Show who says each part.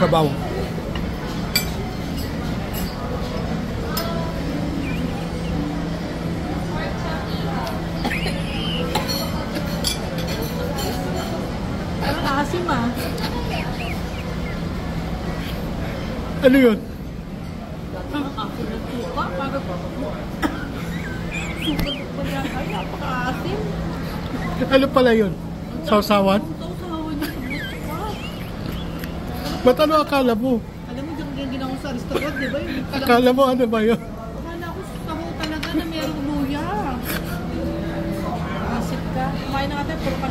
Speaker 1: sabaw.
Speaker 2: Parang asim ah.
Speaker 1: Ano yun?
Speaker 2: Parang asim ng suka. Parang suka pa yan. Ay, napaka-asim.
Speaker 1: Ano pala yun? Sausawan?
Speaker 2: Sausawan niya sa suka.
Speaker 1: Ba't ano akala mo?
Speaker 2: Alam mo, dyan ginawa sa restaurant, di ba?
Speaker 1: Akala mo ano ba yun?
Speaker 2: Akala ko sabaw talaga na merong luya. Asit ka. Kumain na natin, puro ka